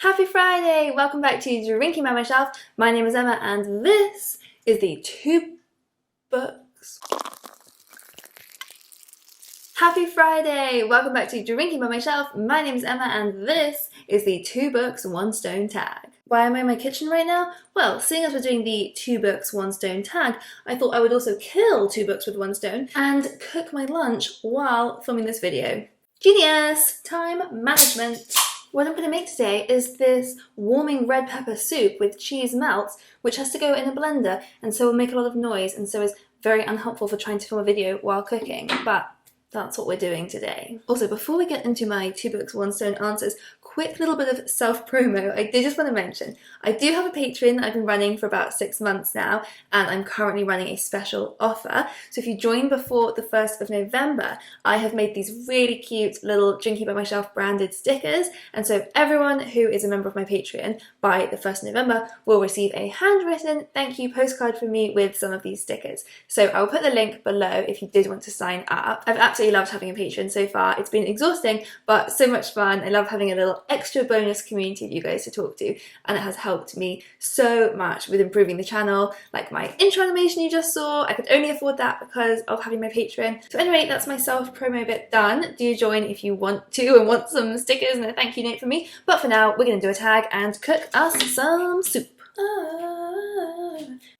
Happy Friday! Welcome back to Drinking by Myself. My name is Emma and this is the two books. Happy Friday! Welcome back to Drinking by Myself. My name is Emma and this is the 2 books, 1 stone tag. Why am I in my kitchen right now? Well, seeing as we're doing the 2 books, 1 stone tag, I thought I would also kill 2 books with 1 stone and cook my lunch while filming this video. Genius! Time management! What I'm going to make today is this warming red pepper soup with cheese melts, which has to go in a blender and so will make a lot of noise and so is very unhelpful for trying to film a video while cooking, but that's what we're doing today. Also, before we get into my 2 books, 1 stone answers, quick little bit of self-promo. I did just want to mention, I do have a Patreon that I've been running for about 6 months now, and I'm currently running a special offer. So if you join before the 1st of November, I have made these really cute little Drinking by Myself branded stickers, and so everyone who is a member of my Patreon by the 1st of November will receive a handwritten thank you postcard from me with some of these stickers. So I will put the link below if you did want to sign up. I've absolutely loved having a Patreon so far. It's been exhausting, but so much fun. I love having a little extra bonus community of you guys to talk to, and it has helped me so much with improving the channel. Like my intro animation you just saw, I could only afford that because of having my Patreon. So anyway, that's my self-promo bit done. Do join if you want to and want some stickers and a thank you note from me. But for now, we're going to do a tag and cook us some soup.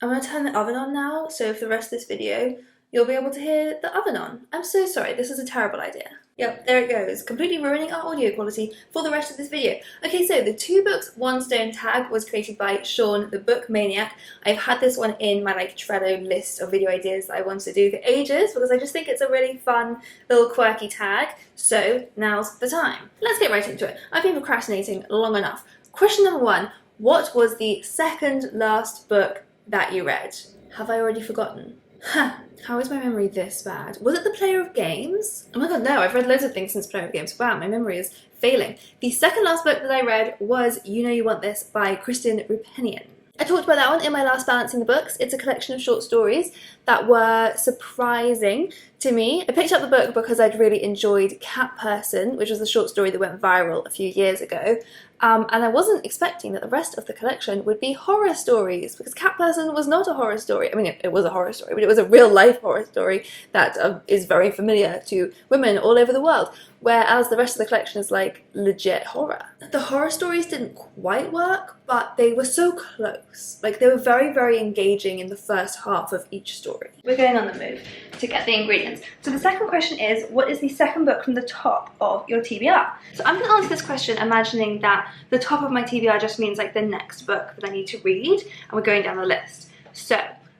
I'm going to turn the oven on now, so for the rest of this video, you'll be able to hear the oven on. I'm so sorry, this is a terrible idea. Yep, there it goes, completely ruining our audio quality for the rest of this video. Okay, so the 2 books, 1 stone tag was created by Sean, the book maniac. I've had this one in my Trello list of video ideas that I wanted to do for ages because I just think it's a really fun little quirky tag. So now's the time. Let's get right into it. I've been procrastinating long enough. Question number 1, what was the second last book that you read? Have I already forgotten? Huh, how is my memory this bad? Was it The Player of Games? Oh my god, no, I've read loads of things since Player of Games. Wow, my memory is failing. The second last book that I read was You Know You Want This by Kristen Rupenian. I talked about that one in my last Balancing the Books. It's a collection of short stories that were surprising to me. I picked up the book because I'd really enjoyed Cat Person, which was a short story that went viral a few years ago. And I wasn't expecting that the rest of the collection would be horror stories, because Cat Person was not a horror story. I mean, it was a horror story, but it was a real-life horror story that is very familiar to women all over the world, whereas the rest of the collection is like legit horror. The horror stories didn't quite work, but they were so close. Like, they were very, very engaging in the first half of each story. We're going on the move to get the ingredients. So the second question is, what is the second book from the top of your TBR? So I'm going to answer this question imagining that the top of my TBR just means like the next book that I need to read, and we're going down the list. So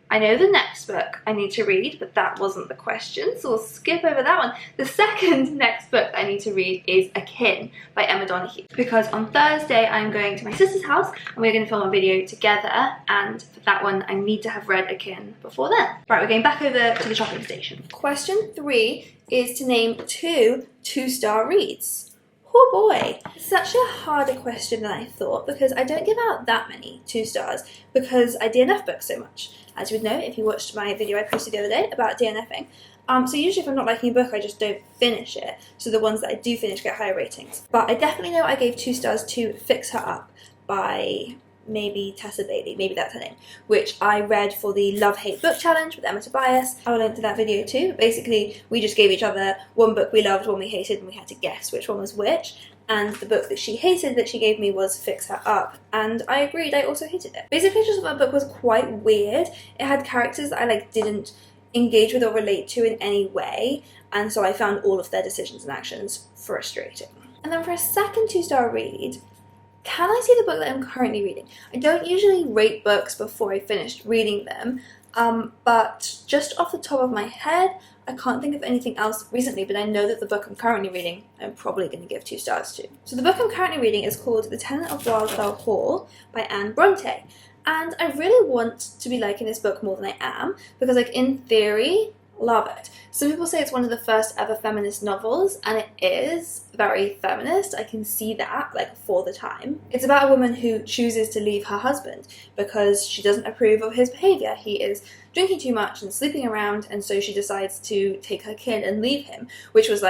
I know the next book I need to read, but that wasn't the question, so we'll skip over that one. The second next book I need to read is Akin by Emma Donoghue, because on Thursday I'm going to my sister's house and we're going to film a video together, and for that one I need to have read Akin before then. Right, we're going back over to the shopping station. Question 3 is to name 2 2-star reads. Oh boy, it's actually a harder question than I thought because I don't give out that many 2 stars because I DNF books so much. As you would know if you watched my video I posted the other day about DNFing. So usually if I'm not liking a book, I just don't finish it. So the ones that I do finish get higher ratings. But I definitely know I gave 2 stars to Fix Her Up by maybe Tessa Bailey, maybe that's her name, which I read for the Love Hate Book Challenge with Emma Tobias. I will link to that video too. Basically, we just gave each other one book we loved, one we hated, and we had to guess which one was which. And the book that she hated that she gave me was Fix Her Up, and I agreed, I also hated it. Basically, I just thought that book was quite weird. It had characters that I didn't engage with or relate to in any way, and so I found all of their decisions and actions frustrating. And then for a second 2-star read, can I say the book that I'm currently reading? I don't usually rate books before I finished reading them, but just off the top of my head, I can't think of anything else recently, but I know that the book I'm currently reading, I'm probably going to give 2 stars to. So the book I'm currently reading is called The Tenant of Wildfell Hall by Anne Bronte. And I really want to be liking this book more than I am, because in theory, love it. Some people say it's one of the first ever feminist novels, and it is very feminist. I can see that, for the time. It's about a woman who chooses to leave her husband because she doesn't approve of his behaviour. He is drinking too much and sleeping around, and so she decides to take her kid and leave him, which was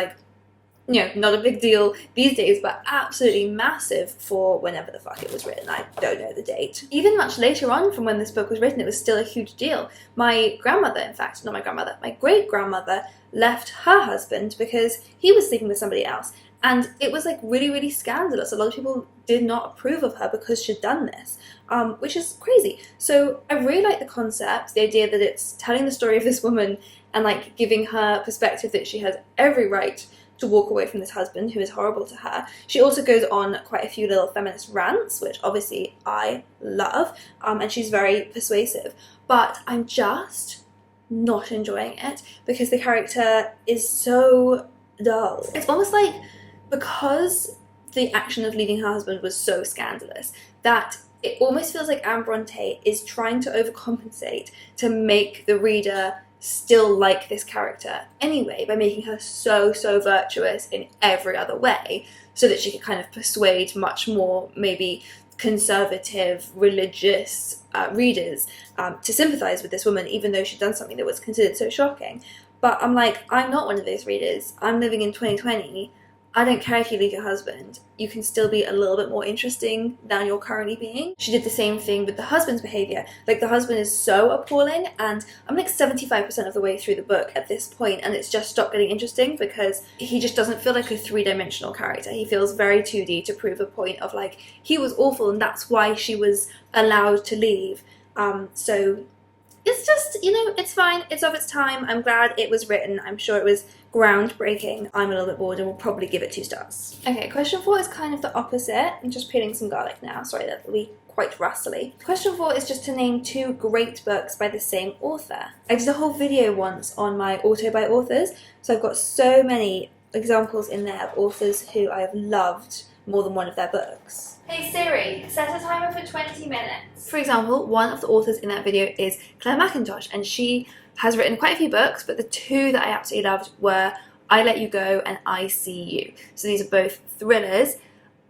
you know, not a big deal these days, but absolutely massive for whenever the fuck it was written. I don't know the date. Even much later on from when this book was written, it was still a huge deal. My grandmother, in fact, not my grandmother, my great-grandmother left her husband because he was sleeping with somebody else. And it was like really, really scandalous. A lot of people did not approve of her because she'd done this, which is crazy. So I really like the concept, the idea that it's telling the story of this woman and like giving her perspective that she has every right to walk away from this husband who is horrible to her. She also goes on quite a few little feminist rants, which obviously I love, and she's very persuasive. But I'm just not enjoying it because the character is so dull. It's almost like because the action of leaving her husband was so scandalous that it almost feels like Anne Bronte is trying to overcompensate to make the reader still like this character anyway by making her so virtuous in every other way so that she could kind of persuade much more maybe conservative religious readers to sympathize with this woman even though she'd done something that was considered so shocking. But I'm like, I'm not one of those readers. I'm living in 2020. I don't care if you leave your husband. You can still be a little bit more interesting than you're currently being. She did the same thing with the husband's behaviour. Like, the husband is so appalling, and I'm like 75% of the way through the book at this point, and it's just stopped getting interesting because he just doesn't feel like a three-dimensional character. He feels very 2D to prove a point of like, he was awful and that's why she was allowed to leave. So it's just, you know, it's fine. It's of its time. I'm glad it was written. I'm sure it was groundbreaking. I'm a little bit bored and will probably give it 2 stars. Okay, question 4 is kind of the opposite. I'm just peeling some garlic now. Sorry, that will be quite rustly. Question 4 is just to name 2 great books by the same author. I did a whole video once on my auto by authors, so I've got so many examples in there of authors who I have loved more than one of their books. Hey Siri, set a timer for 20 minutes. For example, one of the authors in that video is Claire Mackintosh, and she has written quite a few books, but the 2 that I absolutely loved were I Let You Go and I See You. So these are both thrillers.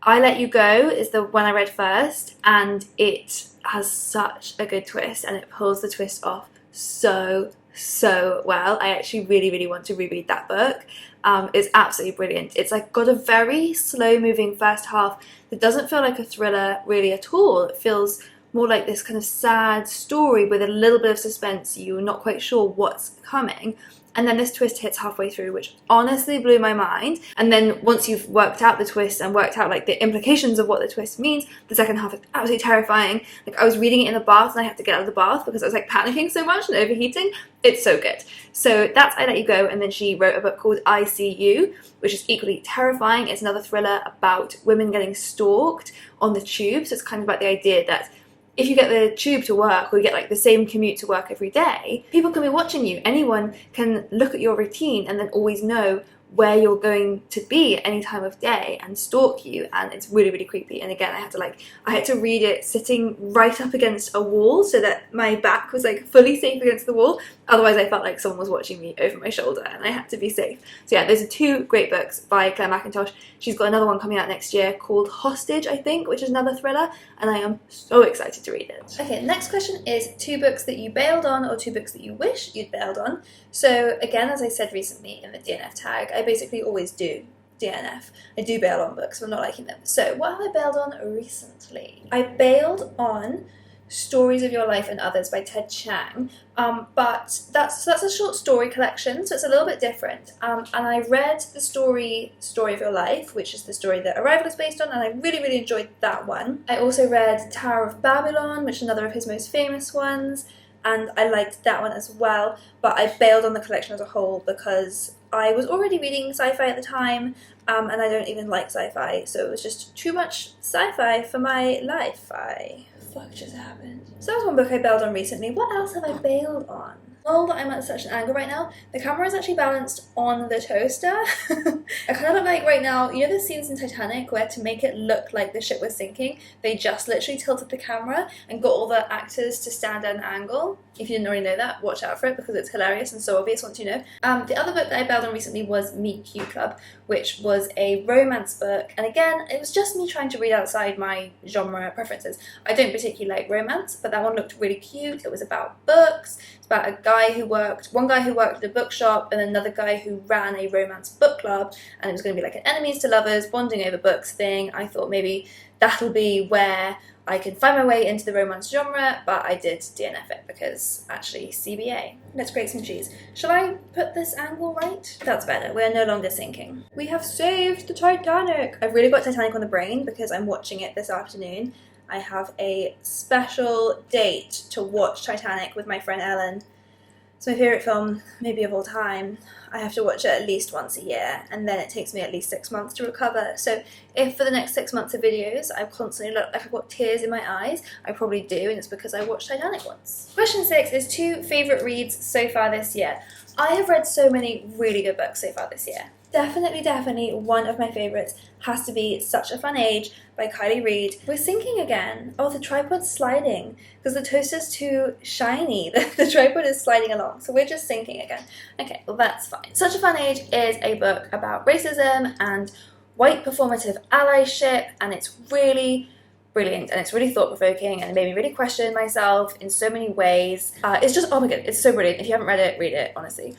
I Let You Go is the one I read first, and it has such a good twist, and it pulls the twist off so well. I actually really want to reread that book. It's absolutely brilliant. It's like got a very slow moving first half that doesn't feel like a thriller really at all. It feels more like this kind of sad story with a little bit of suspense. You're not quite sure what's coming. And then this twist hits halfway through, which honestly blew my mind. And then once you've worked out the twist and worked out like the implications of what the twist means, the second half is absolutely terrifying. Like, I was reading it in the bath and I had to get out of the bath because I was like panicking so much and overheating. It's so good. So that's I Let You Go, and then she wrote a book called I See You, which is equally terrifying. It's another thriller about women getting stalked on the tube. So it's kind of about the idea that if you get the tube to work, or you get like the same commute to work every day, people can be watching you. Anyone can look at your routine and then always know where you're going to be at any time of day and stalk you, and it's really creepy. And again, I had to read it sitting right up against a wall so that my back was like fully safe against the wall. Otherwise I felt like someone was watching me over my shoulder and I had to be safe. So yeah, those are 2 great books by Claire Mackintosh. She's got another one coming out next year called Hostage, I think, which is another thriller, and I am so excited to read it. Okay, next question is 2 books that you bailed on or 2 books that you wish you'd bailed on. So again, as I said recently in the DNF tag, I basically always do DNF. I do bail on books if I'm not liking them. So what have I bailed on recently? I bailed on Stories of Your Life and Others by Ted Chiang, but that's a short story collection, so it's a little bit different. And I read the Story of Your Life, which is the story that Arrival is based on, and I really enjoyed that one. I also read Tower of Babylon, which is another of his most famous ones, and I liked that one as well, but I bailed on the collection as a whole because I was already reading sci-fi at the time, and I don't even like sci-fi, so it was just too much sci-fi for my life. Fuck just happened? So that was one book I bailed on recently. What else have I bailed on? Well, I'm at such an angle right now. The camera is actually balanced on the toaster. I kind of look like right now, you know the scenes in Titanic where to make it look like the ship was sinking, they just literally tilted the camera and got all the actors to stand at an angle. If you didn't already know that, watch out for it because it's hilarious and so obvious once you know. The other book that I bailed on recently was Meet Q Club, which was a romance book. And again, it was just me trying to read outside my genre preferences. I don't particularly like romance, but that one looked really cute. It was about books. It's about a guy one guy who worked at a bookshop and another guy who ran a romance book club, and it was going to be like an enemies to lovers, bonding over books thing. I thought maybe that'll be where I can find my way into the romance genre, but I did DNF it because actually CBA. Let's grate some cheese. Shall I put this angle right? That's better. We're no longer sinking. We have saved the Titanic. I've really got Titanic on the brain because I'm watching it this afternoon. I have a special date to watch Titanic with my friend Ellen. It's my favourite film, maybe of all time. I have to watch it at least once a year, and then it takes me at least 6 months to recover. So if for the next 6 months of videos I constantly look like I've got tears in my eyes, I probably do, and it's because I watched Titanic once. Question 6 is 2 favourite reads so far this year. I have read so many really good books so far this year. Definitely one of my favourites has to be Such a Fun Age by Kylie Reid. We're sinking again. Oh, the tripod's sliding because the toaster's too shiny. The tripod is sliding along, so we're just sinking again. Okay, well that's fine. Such a Fun Age is a book about racism and white performative allyship, and it's really brilliant and it's really thought-provoking, and it made me really question myself in so many ways. It's just, oh my god, it's so brilliant. If you haven't read it, read it, honestly.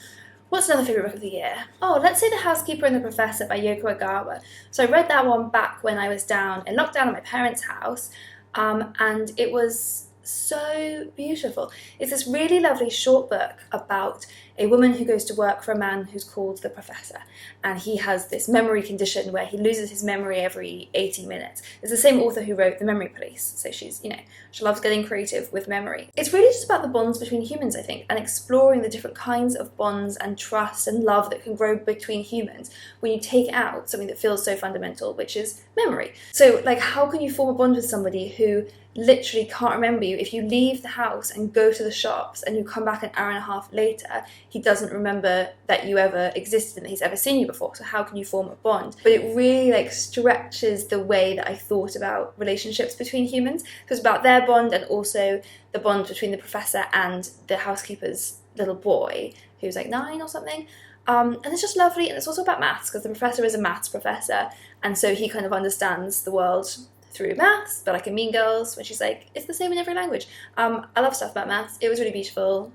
What's another favourite book of the year? Oh, let's say The Housekeeper and the Professor by Yoko Ogawa. So I read that one back when I was down in lockdown at my parents' house, and it was so beautiful. It's this really lovely short book about a woman who goes to work for a man who's called the Professor, and he has this memory condition where he loses his memory every 80 minutes. It's the same author who wrote The Memory Police, so she's, you know, she loves getting creative with memory. It's really just about the bonds between humans, I think, and exploring the different kinds of bonds and trust and love that can grow between humans when you take out something that feels so fundamental, which is memory. So, like, how can you form a bond with somebody who literally can't remember you? If you leave the house and go to the shops and you come back an hour and a half later, he doesn't remember that you ever existed and that he's ever seen you before. So how can you form a bond? But it really like stretches the way that I thought about relationships between humans. So it's about their bond and also the bond between the professor and the housekeeper's little boy who's like 9 or something. And it's just lovely, and it's also about maths because the professor is a maths professor, and so he kind of understands the world through maths, but like in Mean Girls, when she's like, it's the same in every language. I love stuff about maths. It was really beautiful.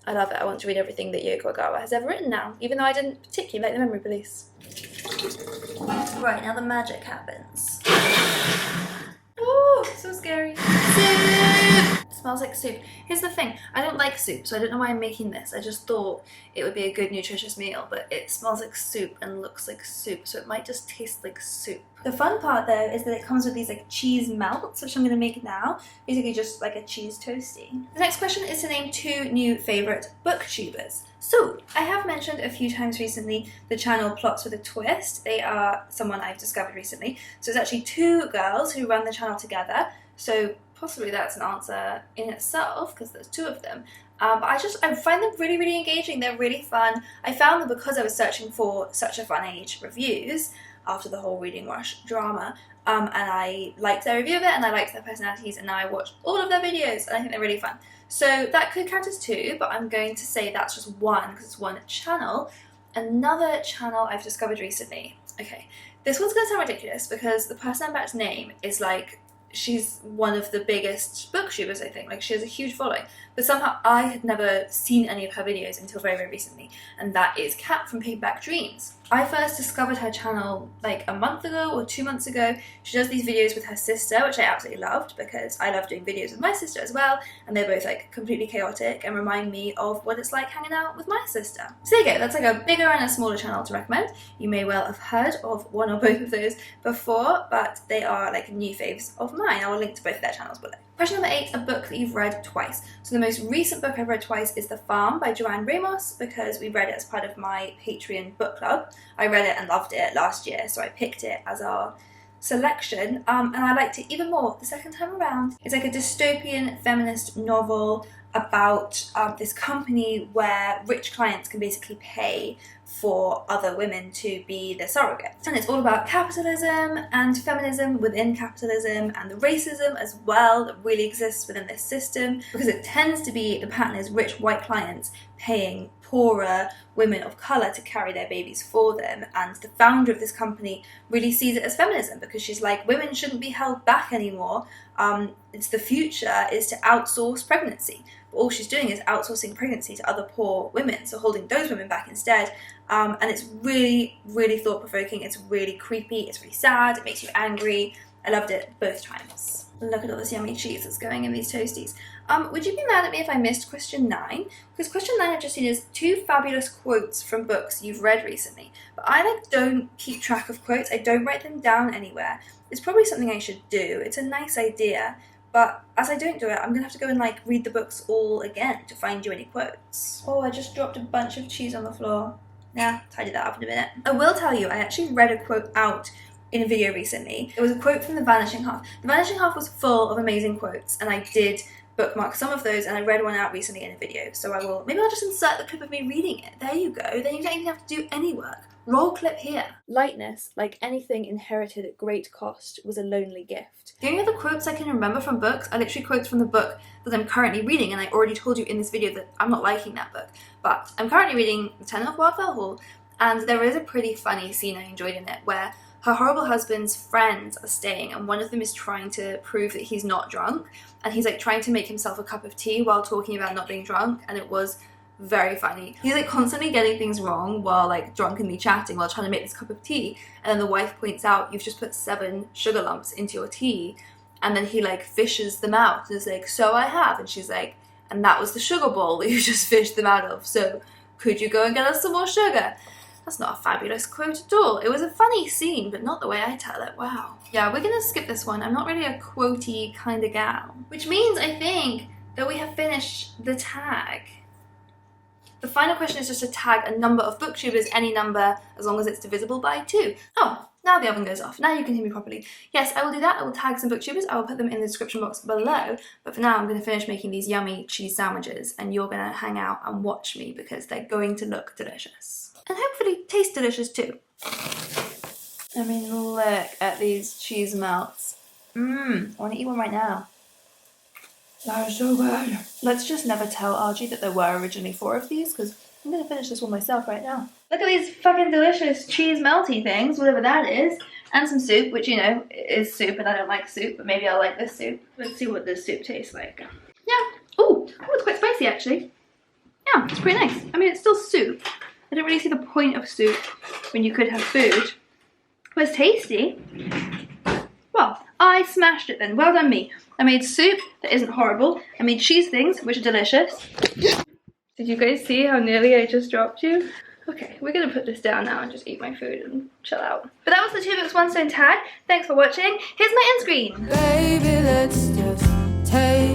I love it. I want to read everything that Yoko Ogawa has ever written now, even though I didn't particularly like The Memory Police. Right, now the magic happens. Oh, so scary. Soup! It smells like soup. Here's the thing, I don't like soup, so I don't know why I'm making this. I just thought it would be a good nutritious meal, but it smells like soup and looks like soup, so it might just taste like soup. The fun part though is that it comes with these like cheese melts, which I'm going to make now. Basically just like a cheese toasty. The next question is to name 2 new favourite booktubers. So, I have mentioned a few times recently the channel Plots with a Twist. They are someone I've discovered recently. So it's actually 2 girls who run the channel together. So possibly that's an answer in itself because there's 2 of them. But I find them really engaging. They're really fun. I found them because I was searching for Such a Fun Age reviews after the whole Reading Rush drama. And I liked their review of it and I liked their personalities, and now I watched all of their videos and I think they're really fun. So that could count as 2, but I'm going to say that's just 1 because it's 1 channel. Another channel I've discovered recently. Okay, this one's going to sound ridiculous because the person I'm about to name is like, she's one of the biggest booktubers, I think. Like, she has a huge following. But somehow I had never seen any of her videos until very recently, and that is Kat from Paperback Dreams. I first discovered her channel like a month ago or 2 months ago. She does these videos with her sister, which I absolutely loved because I love doing videos with my sister as well, and they're both like completely chaotic and remind me of what it's like hanging out with my sister. So there you go, that's like a bigger and a smaller channel to recommend. You may well have heard of one or both of those before, but they are like new faves of mine. I will link to both of their channels below. Question number 8, a book that you've read twice. So the most recent book I've read twice is The Farm by Joanne Ramos because we read it as part of my Patreon book club. I read it and loved it last year, so I picked it as our selection, and I liked it even more the second time around. It's like a dystopian feminist novel about this company where rich clients can basically pay for other women to be their surrogates. And it's all about capitalism and feminism within capitalism and the racism as well that really exists within this system, because it tends to be the pattern is rich white clients paying poorer women of colour to carry their babies for them, and the founder of this company really sees it as feminism because she's like, women shouldn't be held back anymore. It's the future is to outsource pregnancy. But all she's doing is outsourcing pregnancy to other poor women, so holding those women back instead. And it's really, really thought-provoking. It's really creepy. It's really sad. It makes you angry. I loved it both times. Look at all this yummy cheese that's going in these toasties. Would you be mad at me if I missed question 9? Because question 9 I've just seen is 2 fabulous quotes from books you've read recently. But I don't keep track of quotes. I don't write them down anywhere. It's probably something I should do. It's a nice idea. But as I don't do it, I'm going to have to go and read the books all again to find you any quotes. Oh, I just dropped a bunch of cheese on the floor. Nah, tidy that up in a minute. I will tell you, I actually read a quote out in a video recently. It was a quote from The Vanishing Half. The Vanishing Half was full of amazing quotes, and I did bookmark some of those, and I read one out recently in a video. So maybe I'll just insert the clip of me reading it. There you go. Then you don't even have to do any work. Roll clip here. Lightness, like anything inherited at great cost, was a lonely gift. The only other quotes I can remember from books are literally quotes from the book that I'm currently reading, and I already told you in this video that I'm not liking that book. But I'm currently reading The Tenant of Wildfell Hall, and there is a pretty funny scene I enjoyed in it where her horrible husband's friends are staying, and one of them is trying to prove that he's not drunk, and he's trying to make himself a cup of tea while talking about not being drunk, and it was very funny. He's constantly getting things wrong while drunkenly chatting while trying to make this cup of tea, and then the wife points out, you've just put 7 sugar lumps into your tea, and then he fishes them out and is so I have, and she's like, and that was the sugar bowl that you just fished them out of, so could you go and get us some more sugar? That's not a fabulous quote at all. It was a funny scene, but not the way I tell it. Wow. Yeah, we're gonna skip this one. I'm not really a quotey kind of gal. Which means, I think, that we have finished the tag. The final question is just to tag a number of booktubers, any number, as long as it's divisible by 2. Oh, now the oven goes off. Now you can hear me properly. Yes, I will do that. I will tag some booktubers. I will put them in the description box below. But for now, I'm going to finish making these yummy cheese sandwiches, and you're going to hang out and watch me because they're going to look delicious. And hopefully taste delicious too. I mean, look at these cheese melts. I want to eat one right now. That is so good. Let's just never tell Archie that there were originally 4 of these, because I'm going to finish this one myself right now. Look at these fucking delicious cheese melty things, whatever that is. And some soup, which, is soup, and I don't like soup, but maybe I'll like this soup. Let's see what this soup tastes like. Yeah. Ooh, it's quite spicy, actually. Yeah, it's pretty nice. I mean, it's still soup. I don't really see the point of soup when you could have food. But it's tasty. Well, I smashed it then. Well done me. I made soup that isn't horrible. I made cheese things, which are delicious. Did you guys see how nearly I just dropped you? Okay, we're gonna put this down now and just eat my food and chill out. But that was the 2 books, 1 stone tag. Thanks for watching. Here's my end screen. Baby, let's just take